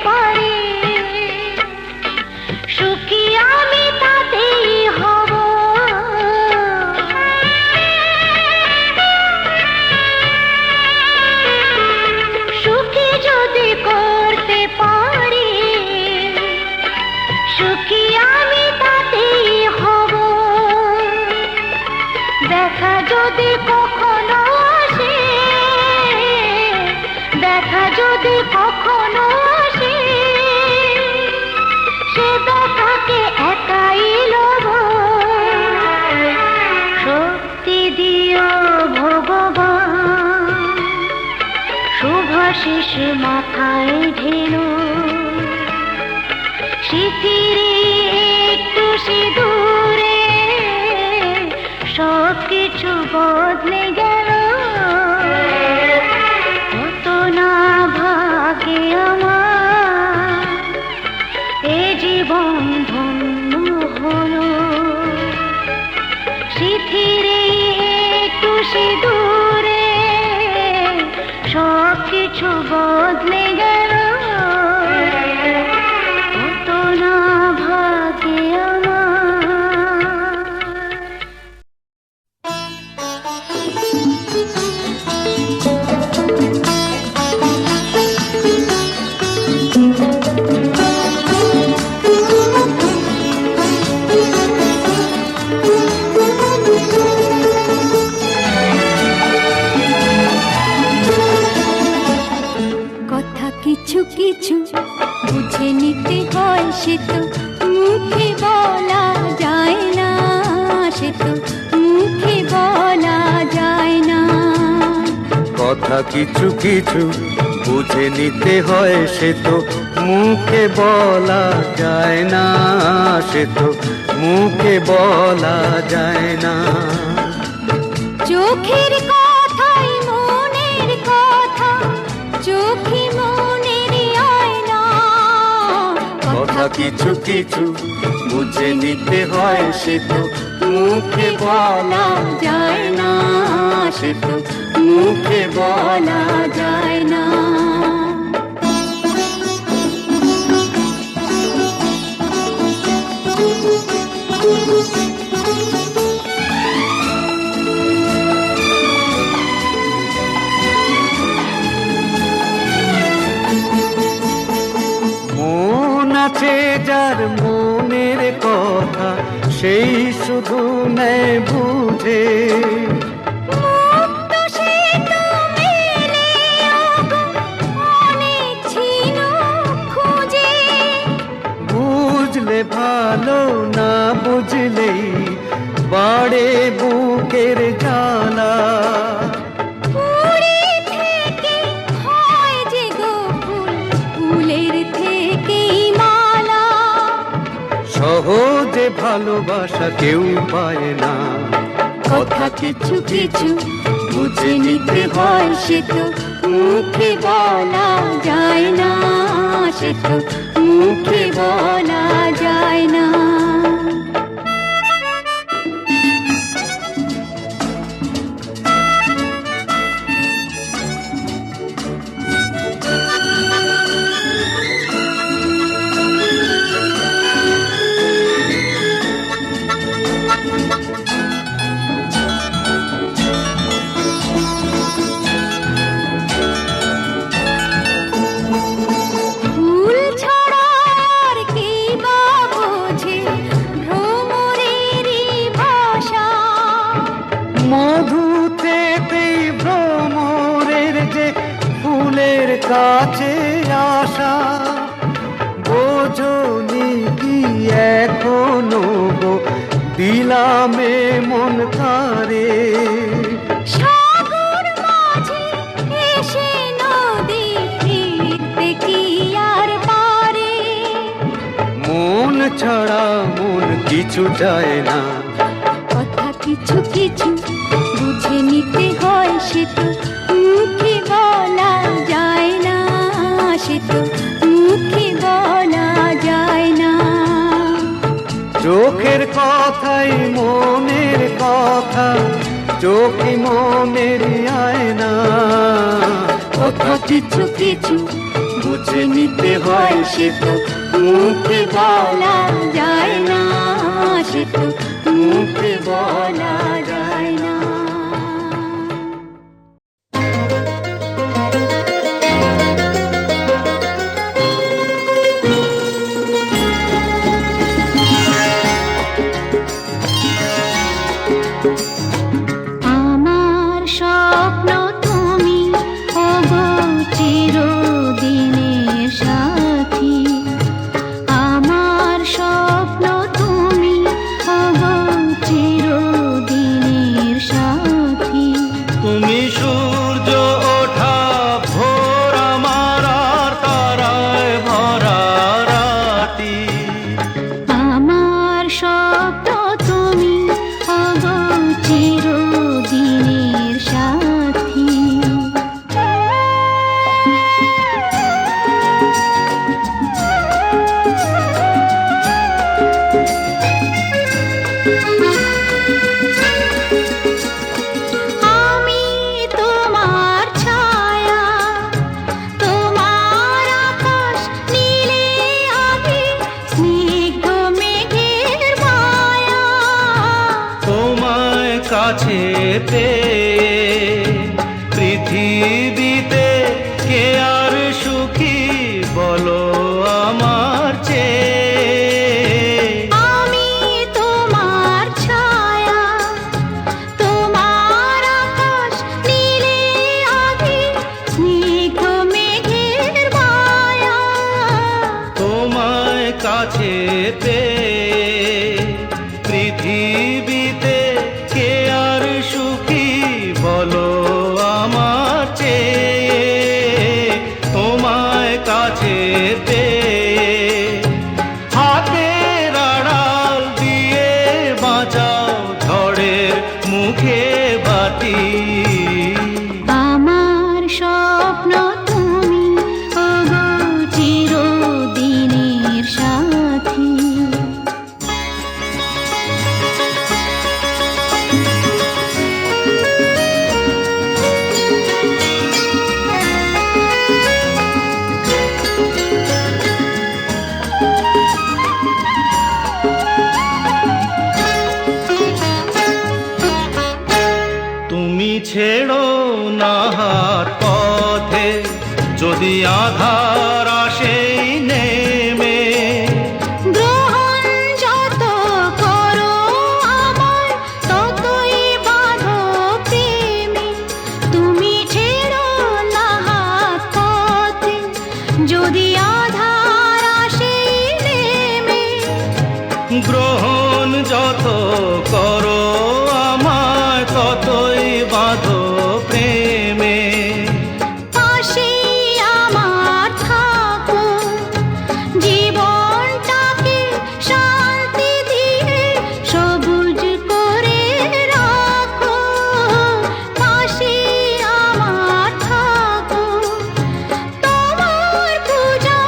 পারি, সুখী আমি তাতেই হব। সুখী যদি করতে পারি, সুখী আমি তাতেই হব। দেখা যদি কখনো আসে, দেখা যদি কখনো আসে, সে দেখাকে একাই লব। শক্তি দিও ভগবান, শুভাশিস মাথায় ঢেলো। সিঁথির একটু সিঁদুরে সব কিছু বদলে গেল। কত না ভাগে আমার এ জীবন ধন্য হলো। সিঁথির একটু সিঁদুরে সব কিছু বদলে গেল। কত না ভাগে কিছু কিছু বুঝে নিতে হয়, সে তো মুখে বলা যায় না, সে তো মুখে বলা যায় না। কথা কিছু কিছু বুঝে নিতে হয়, সে তো মুখে বলা যায় না, সে তো মুখে বলা যায় না। চোখের কথাই মনের কথা, চোখে মনের আয়না। কথা কিছু কিছু বুঝে নিতে হয়, সে তো মুখে বলা যায় না, সে তো মুখে বলা যায় না। মন আছে যার মনের কথা, সেই শুধু নেয় বুঝে। বুঝলে ভালো, না বুঝলেই বাড়ে বুকের জ্বালা। সহজে ভালোবাসা কেউ পায় না। কথা কিছু কিছু বুঝে নিতে হয়, সে তো মুখে বলা যায় না, সে তো মুখে বলা যায় না। কাছে আসা বোঝনি কি এখনো গো, দিলামে মন তারে। সাগর মাঝে এসে নদী ফিরতে কি আর পারে। মন ছাড়া মন কিছু যায় না। কথা কিছু কিছু বুঝে নিতে হয়, সে তো মুখে বলা যায় না, সে তো মুখে বলা যায় না। চোখের কথাই মনের কথা, চোখে মনের আয়না। কথা কিছু কিছু বুঝে নিতে হয় সে তো মুখে বলা যায় না, সে তো মুখে বলা যায় না। আমার স্বপ্ন তুমি ওগো চিরদিনের সাথী, আমার স্বপ্ন তুমি ওগো চিরদিনের সাথী। তুমি সূর্য ওঠা ভোর আমার আর তারায় ভরা রাতি, আমার স্বপ্ন তুমি ওগো চিরদিনের সাথী। আমি তোমার ছায়া, তোমার আকাশ নীলে আভি, স্নিগ্ধ মেঘের মায়া। তোমায় কাছে পেয়ে পৃথিবীতে কে আর সুখী বলো আমার চেয়ে। আমি তোমার ছায়া, তোমার আকাশ নীলে আভি, স্নিগ্ধ মেঘের মায়া। তোমায় কাছে পেয়ে পৃথিবীতে কে আর সুখী বলো আমার চেয়ে। তোমায় কাছে পেয়ে হাতের আড়াল দিয়ে বাঁচাও ঝড়ের মুখে বাতি। আমার স্বপ্ন তুমি ওগো চিরদিনের সাথী। তুমি ছেড়ো না হাত পথে যদি আধার আসেই নেমে। গ্রহণ যত করো আমার ততই বাঁধো প্রেমে। তুমি ছেড়ো না হাত পথে যদি আধার আসে নেমে। গ্রহণ যত করো আমায় ততই বাঁধো প্রেমে। পাশে আমার থাকো, জীবনটাকে শান্তি দিয়ে সবুজ করে রাখো। পাশে আমার থাকো, তোমার পূজা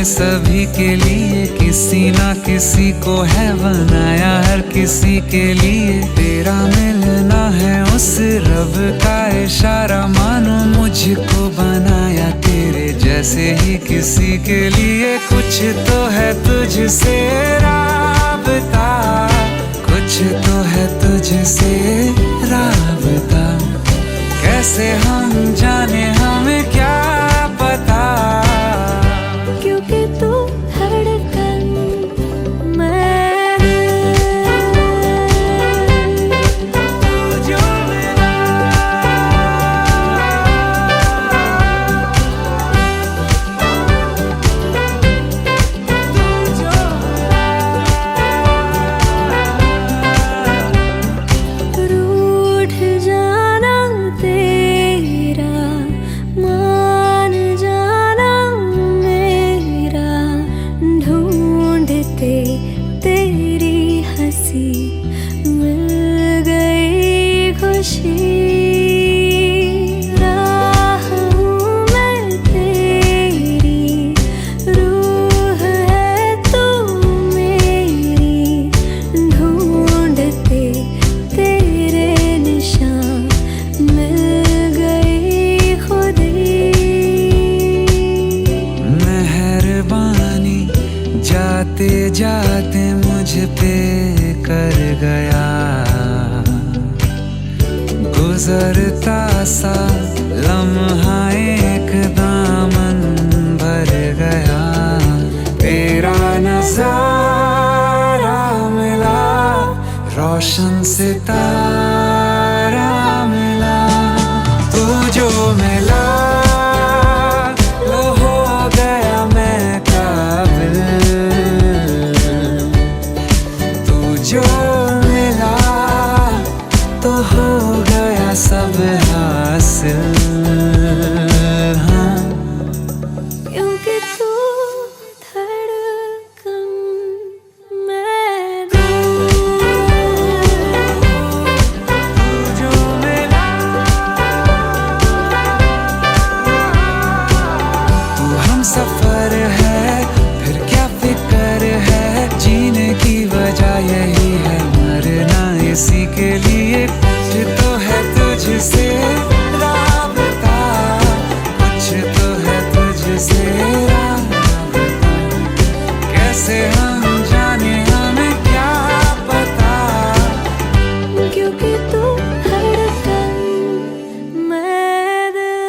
हमें सभी के लिए, किसी ना किसी को है बनाया हर किसी के लिए। तेरा मिलना है उस रब का इशारा, मानो मुझको बनाया तेरे जैसे ही किसी के लिए। कुछ तो है तुझसे राबता, कुछ तो है तुझसे राबता। कैसे हम जाने हमें क्या पता, क्योंकि तू धड़कन मैं जो मिला रूठ जाना तेरा, मान जाना मेरा, ढूंढते तेरी हंसी मिल गई खुशी। राह हूँ मैं तेरी, रूह है तू मेरी, ढूंढते तेरे निशान मिल गई खुदी। मेहरबानी जाते जाते मुझ पे कर गया, गुजरता सा लम्हा एक दामन भर गया। तेरा नजारा मिला, रोशन सितारा मिला। तू जो मिला लो हो गया मैं काबिल, तू जो मिला तो हो गया सब हासिल। हाँ क्योंकि तू धड़कन मैं दिल। जो मिला तू हम सफर है, फिर क्या फिक्र है, जीने की वजह यही है, मरना इसी के लिए। कुछ तो है तुझसे राबता, कुछ तो है तुझसे राबता। कैसे हम जाने हमें क्या पता, क्योंकि तू धड़कन मैं दिल।